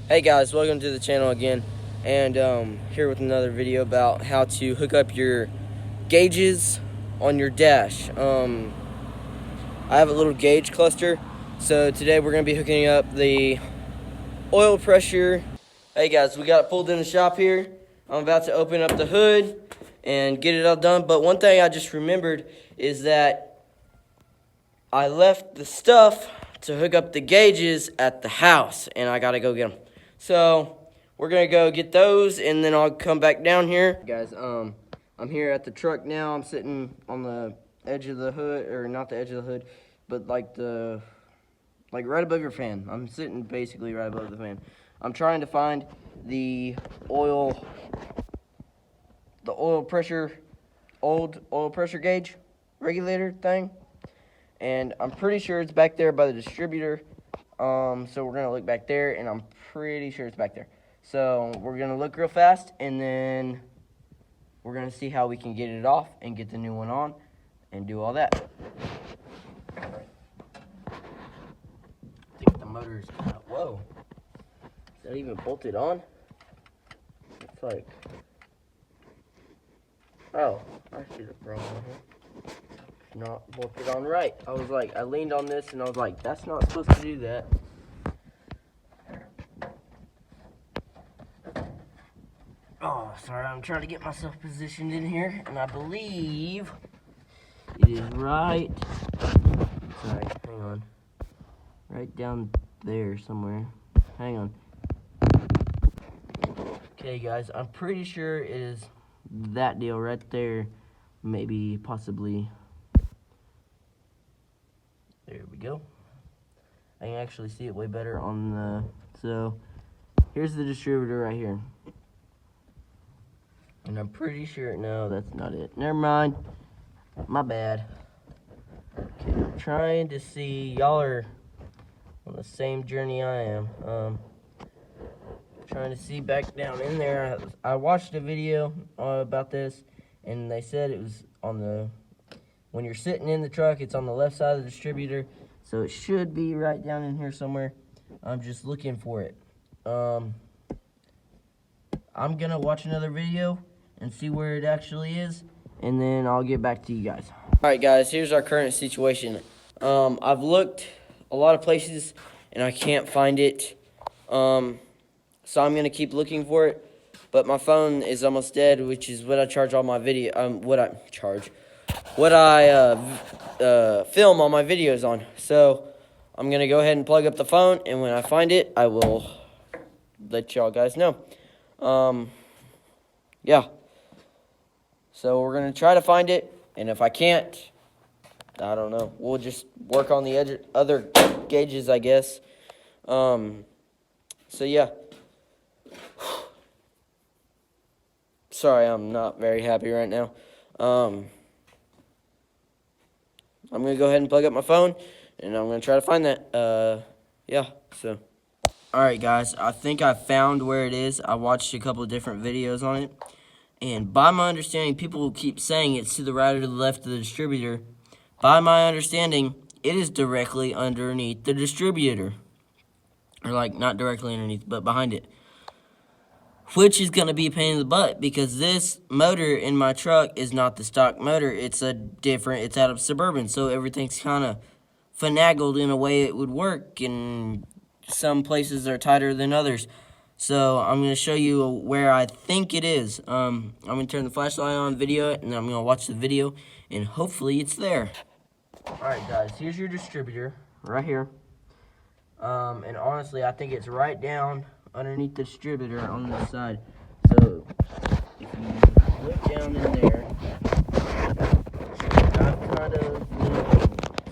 Hey guys, welcome to the channel again, and here with another video about how to hook up your gauges on your dash. I have a little gauge cluster, so today we're going to be hooking up the oil pressure. Hey guys, we got it pulled in the shop here. I'm about to open up the hood and get it all done, but one thing I just remembered is that I left the stuff to hook up the gauges at the house, and I gotta go get them. So we're gonna go get those, and then I'll come back down here. Guys, I'm here at the truck now. I'm sitting on the edge of the hood, or not the edge of the hood, but like right above your fan. I'm sitting basically right above the fan. I'm trying to find the oil pressure, old oil pressure gauge regulator thing. And I'm pretty sure it's back there by the distributor. So we're going to look back there, and I'm pretty sure it's back there. So we're going to look real fast, and then we're going to see how we can get it off and get the new one on and do all that. I think the motor's kind of, whoa. Is that even bolted on? It's like, oh, I see the problem here. Not bolted on right. I was like, I leaned on this and I was like, that's not supposed to do that. Oh, sorry, I'm trying to get myself positioned in here, and I believe it is right. Sorry, hang on. Right down there somewhere. Hang on. Okay, guys, I'm pretty sure it is that deal right there. Maybe, possibly. There we go. I can actually see it way better on the, so here's the distributor right here. And I'm pretty sure, no, that's not it. Never mind. My bad. Okay, I'm trying to see, y'all are on the same journey I am. Trying to see back down in there. I watched a video about this, and they said it was on the, when you're sitting in the truck, it's on the left side of the distributor, so it should be right down in here somewhere. I'm just looking for it. I'm gonna watch another video and see where it actually is, and then I'll get back to you guys. Alright guys, here's our current situation. I've looked a lot of places, and I can't find it. So I'm gonna keep looking for it, but my phone is almost dead, which is what I charge all my video, what I film all my videos on. So I'm gonna go ahead and plug up the phone, and when I find it, I will let y'all guys know. Yeah. So we're gonna try to find it, and if I can't, I don't know. We'll just work on the other gauges, I guess. So yeah. Sorry, I'm not very happy right now. I'm going to go ahead and plug up my phone, and I'm going to try to find that. Yeah, so. Alright, guys, I think I found where it is. I watched a couple of different videos on it, and by my understanding, people keep saying it's to the right or the left of the distributor. By my understanding, it is directly underneath the distributor. Or, like, not directly underneath, but behind it. Which is going to be a pain in the butt, because this motor in my truck is not the stock motor. It's it's out of Suburban, so everything's kind of finagled in a way it would work, and some places are tighter than others. So I'm going to show you where I think it is. I'm going to turn the flashlight on, video it, and then I'm going to watch the video, and hopefully it's there. Alright guys, here's your distributor, right here. And honestly, I think it's right down underneath the distributor on this side. So if you look down in there,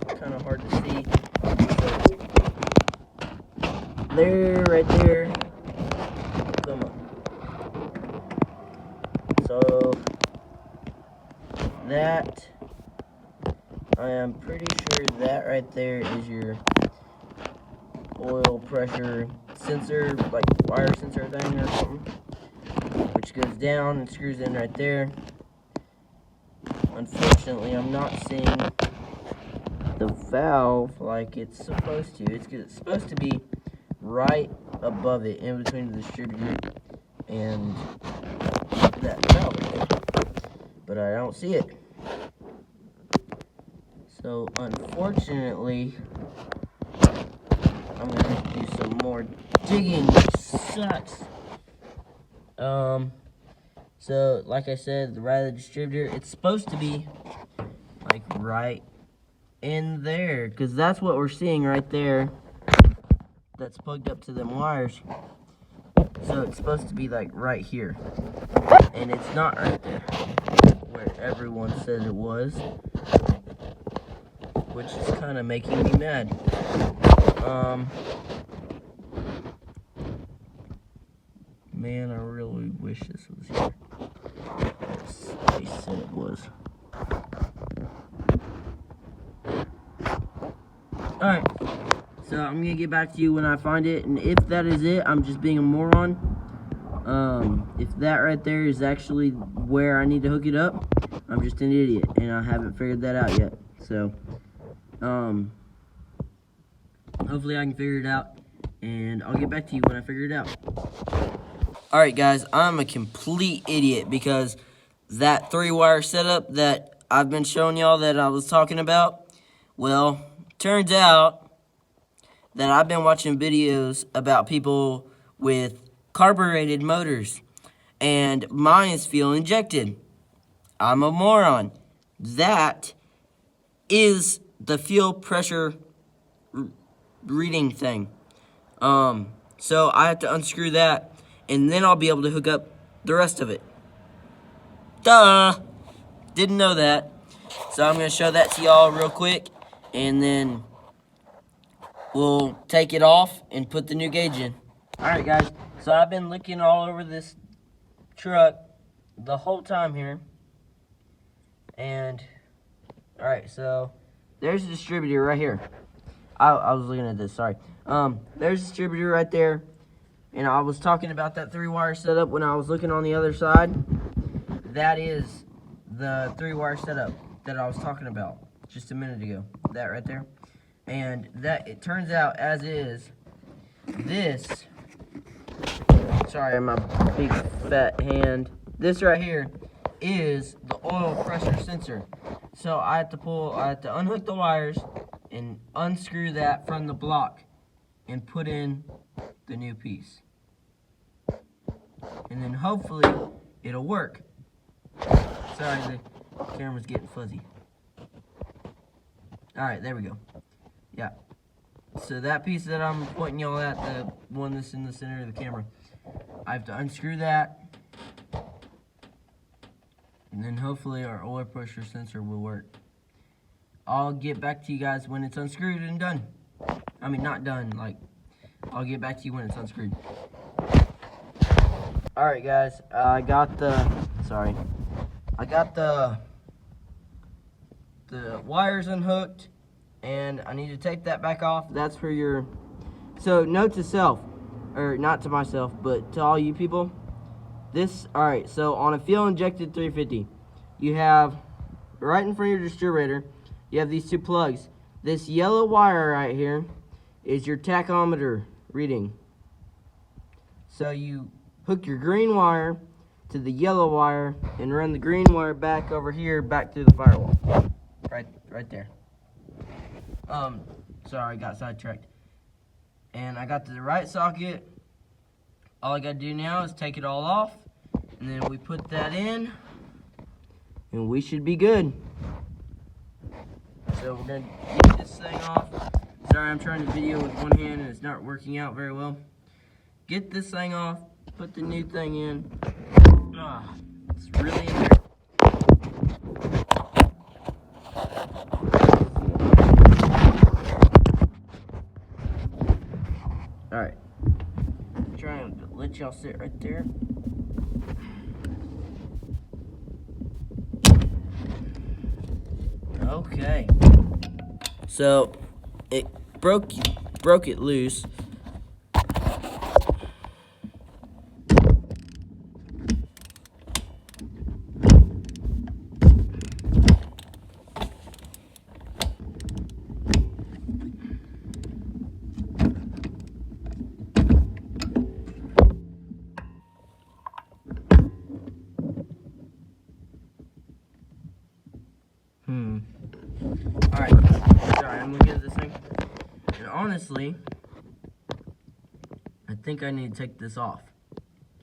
it's kind of hard to see. So there, right there. Come on. So that, I am pretty sure that right there is your oil pressure sensor, like wire sensor thing or something, which goes down and screws in right there. Unfortunately, I'm not seeing the valve like it's supposed to. It's supposed to be right above it, in between the distributor and that valve, but I don't see it. So unfortunately, I'm gonna have to do some more digging, which sucks. So like I said, the right of the distributor, it's supposed to be like right in there, because that's what we're seeing right there. That's plugged up to them wires. So it's supposed to be like right here, and it's not right there where everyone said it was, which is kind of making me mad. Man, I really wish this was here. They said it was. Alright, so I'm gonna get back to you when I find it, and if that is it, I'm just being a moron. If that right there is actually where I need to hook it up, I'm just an idiot, and I haven't figured that out yet. So, hopefully I can figure it out, and I'll get back to you when I figure it out. Alright guys, I'm a complete idiot, because that 3-wire setup that I've been showing y'all that I was talking about, well, turns out that I've been watching videos about people with carbureted motors, and mine is fuel injected. I'm a moron. That is the fuel pressure reading thing. So I have to unscrew that, and then I'll be able to hook up the rest of it. Duh! Didn't know that. So I'm going to show that to y'all real quick, and then we'll take it off and put the new gauge in. Alright guys, so I've been looking all over this truck the whole time here. And, alright, so there's the distributor right here. I was looking at this, sorry. There's the distributor right there. And I was talking about that 3-wire setup when I was looking on the other side. That is the 3-wire setup that I was talking about just a minute ago. That right there. And that, it turns out, as is, this, sorry, my big fat hand, this right here is the oil pressure sensor. So I have to unhook the wires and unscrew that from the block and put in the new piece. And then hopefully it'll work. Sorry, the camera's getting fuzzy. Alright, there we go. Yeah. So that piece that I'm pointing y'all at, the one that's in the center of the camera, I have to unscrew that. And then hopefully our oil pressure sensor will work. I'll get back to you guys when it's unscrewed and done. I mean, not done, like, I'll get back to you when it's unscrewed. Alright guys, I got the wires unhooked, and I need to take that back off. That's for your, so note to self, or not to myself, but to all you people, this, alright, so on a fuel injected 350, you have, right in front of your distributor, you have these two plugs. This yellow wire right here is your tachometer reading. So you hook your green wire to the yellow wire and run the green wire back over here, back through the firewall. Right there. Sorry, I got sidetracked. And I got the right socket. All I gotta do now is take it all off, and then we put that in, and we should be good. So we're gonna get this thing off. Sorry, I'm trying to video with one hand and it's not working out very well. Get this thing off, put the new thing in. It's really in there. Alright. Trying to let y'all sit right there. Okay. So it broke it loose. honestly, I think I need to take this off.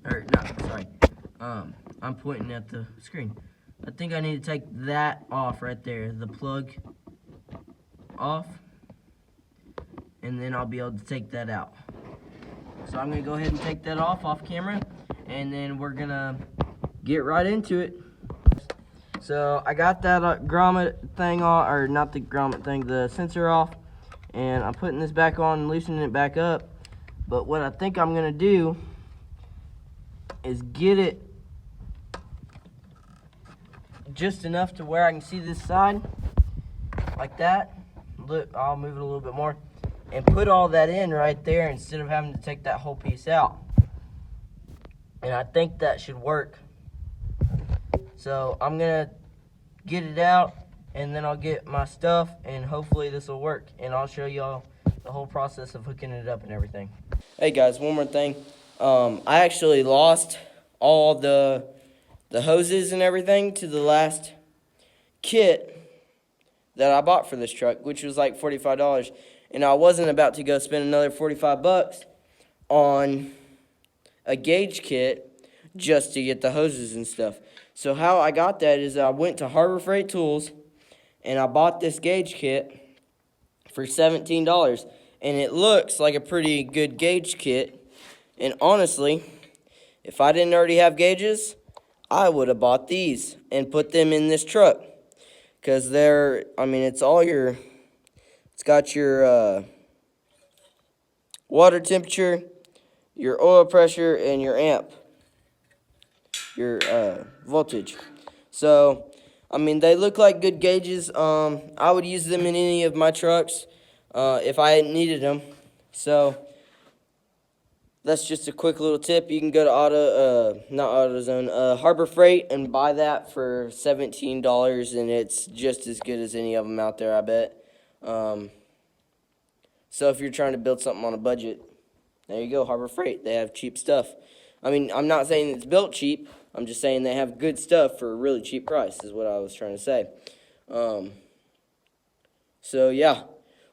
Or, no, sorry. I'm pointing at the screen. I think I need to take that off right there, the plug off, and then I'll be able to take that out. So I'm gonna go ahead and take that off camera, and then we're gonna get right into it. So I got that grommet thing off, or not the grommet thing, the sensor off, and I'm putting this back on and loosening it back up. But what I think I'm gonna do is get it just enough to where I can see this side, like that. Look, I'll move it a little bit more, and put all that in right there instead of having to take that whole piece out. And I think that should work. So I'm gonna get it out, and then I'll get my stuff, and hopefully this will work. And I'll show y'all the whole process of hooking it up and everything. Hey guys, one more thing. I actually lost all the hoses and everything to the last kit that I bought for this truck, which was like $45. And I wasn't about to go spend another 45 bucks on a gauge kit just to get the hoses and stuff. So how I got that is I went to Harbor Freight Tools and I bought this gauge kit for $17. And it looks like a pretty good gauge kit. And honestly, if I didn't already have gauges, I would have bought these and put them in this truck. Because they're, I mean, it's got your water temperature, your oil pressure, and your amp, your voltage. So, I mean, they look like good gauges. I would use them in any of my trucks if I needed them. So, that's just a quick little tip. You can go to not AutoZone, Harbor Freight, and buy that for $17, and it's just as good as any of them out there, I bet. So if you're trying to build something on a budget, there you go, Harbor Freight. They have cheap stuff. I mean, I'm not saying it's built cheap. I'm just saying they have good stuff for a really cheap price is what I was trying to say. So, yeah,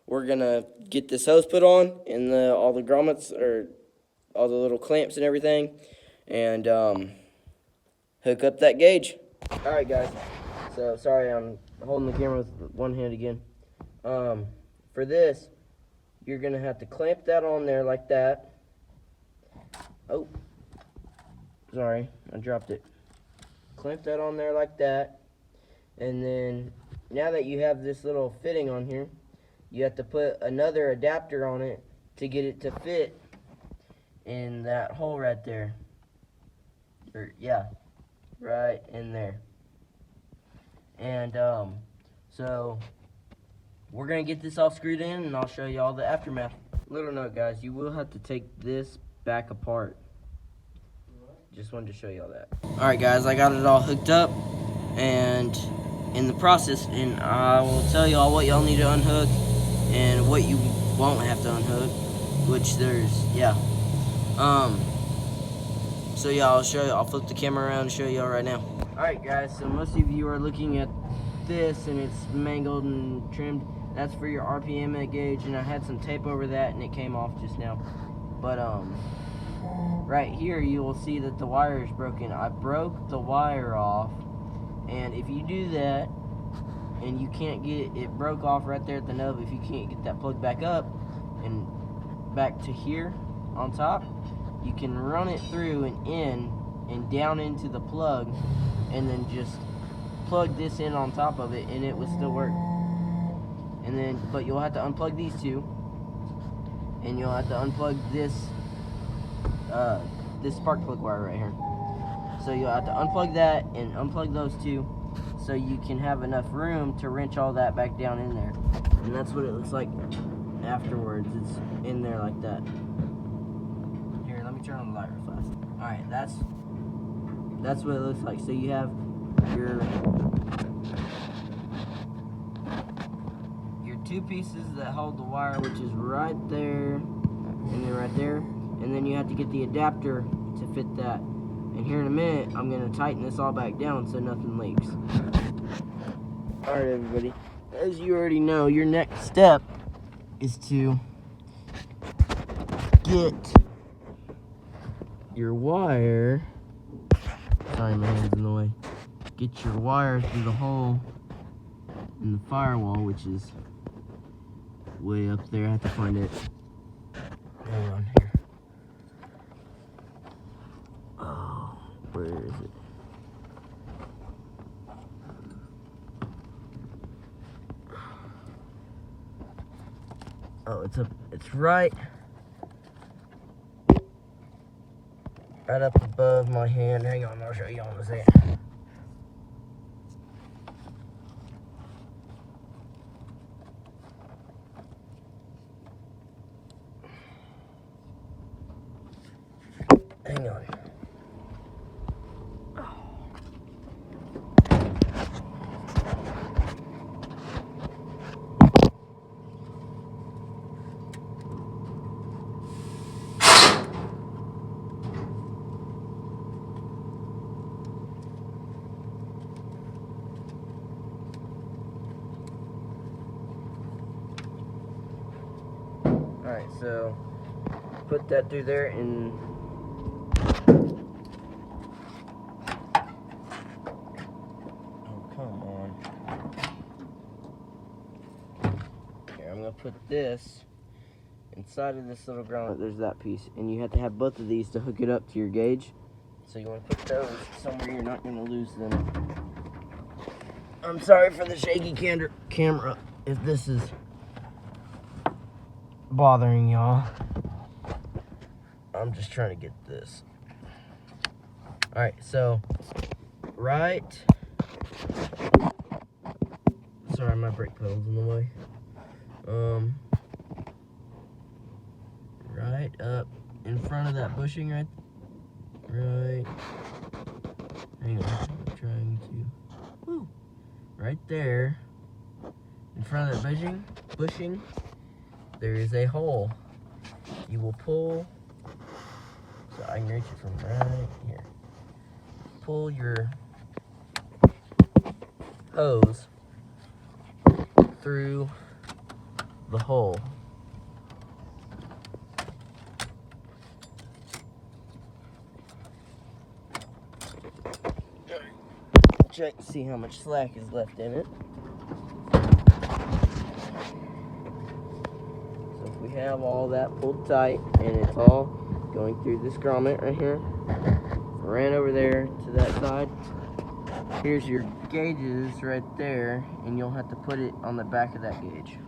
we're going to get this hose put on and all the grommets, or all the little clamps and everything, and hook up that gauge. All right, guys. So, sorry, I'm holding the camera with one hand again. For this, you're going to have to clamp that on there like that. Oh, sorry, I dropped it. Clamp that on there like that. And then, now that you have this little fitting on here, you have to put another adapter on it to get it to fit in that hole right there. Yeah, right in there. And, so we're going to get this all screwed in, and I'll show you all the aftermath. Little note, guys, you will have to take this back apart. Just wanted to show you all that. Alright, guys, I got it all hooked up and in the process, and I will tell y'all what y'all need to unhook and what you won't have to unhook, which there's, yeah. So yeah, I'll show you, I'll flip the camera around and show y'all right now. Alright, guys, so most of you are looking at this and it's mangled and trimmed. That's for your RPM gauge, and I had some tape over that and it came off just now. But right here you will see that the wire is broken. I broke the wire off, and if you do that and you can't get it broke off right there at the nub, if you can't get that plug back up and back to here on top, you can run it through and in and down into the plug, and then just plug this in on top of it and it will still work. And then, but you'll have to unplug these two, and you'll have to unplug this this spark plug wire right here. So you'll have to unplug that and unplug those two, so you can have enough room to wrench all that back down in there. And that's what it looks like afterwards. It's in there like that. Here, let me turn on the light real fast. Alright, that's what it looks like. So you have your two pieces that hold the wire, which is right there and then right there, and then you have to get the adapter to fit that. And here in a minute, I'm going to tighten this all back down so nothing leaks. Alright, everybody, as you already know, your next step is to get your wire. Sorry, my hand's in the way. Get your wire through the hole in the firewall, which is way up there. I have to find it. Hang on here. Oh, where is it? Oh, it's right up above my hand. Hang on, I'll show you on the second. Hang on. Alright, so put that through there and come on. Here, I'm gonna put this inside of this little grommet. There's that piece, and you have to have both of these to hook it up to your gauge. So you want to put those somewhere you're not going to lose them. I'm sorry for the shaky camera if this is bothering y'all. I'm just trying to get this. Alright, so sorry, my brake pedal's in the way. Right up in front of that bushing right. Hang on, I'm trying to. Woo, right there, in front of that bushing, there is a hole. You will pull. So I can reach it from right here. Pull your hose through the hole. Check to see how much slack is left in it. So if we have all that pulled tight and it's all going through this grommet right here, ran over there to that side. Here's your gauges right there, and you'll have to put it on the back of that gauge.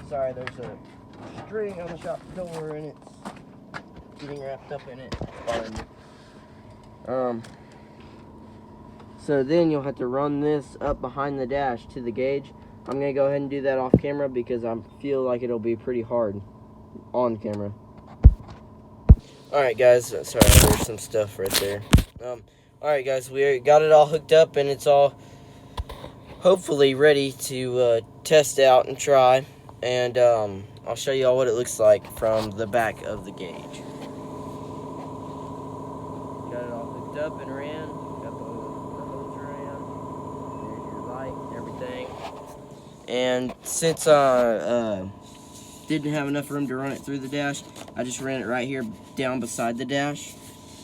Sorry, there's a string on the shop door and it's getting wrapped up in it. So then you'll have to run this up behind the dash to the gauge. I'm going to go ahead and do that off camera because I feel like it'll be pretty hard on camera. Alright guys, sorry, there's some stuff right there. Alright guys, we got it all hooked up and it's all hopefully ready to test out and try. And I'll show you all what it looks like from the back of the gauge. Got it all hooked up and ran. Got the hose ran. There's your light and everything. And since I didn't have enough room to run it through the dash, I just ran it right here down beside the dash.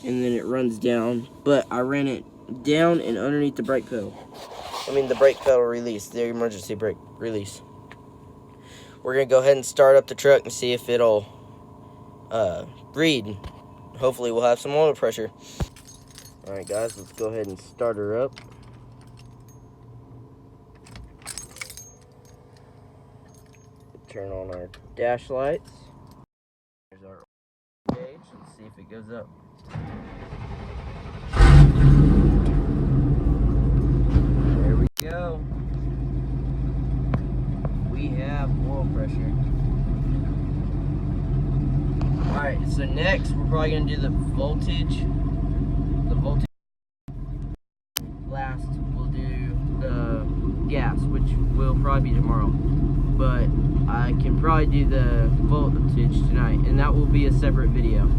And then it runs down. But I ran it down and underneath the brake pedal. I mean the brake pedal release, the emergency brake release. We're going to go ahead and start up the truck and see if it'll read. Hopefully we'll have some oil pressure. Alright guys, let's go ahead and start her up. Turn on our dash lights. There's our gauge. Let's see if it goes up. There we go. We have oil pressure. Alright, so next we're probably going to do the voltage. Last we'll do the gas, which will probably be tomorrow. But I can probably do the voltage tonight, and that will be a separate video.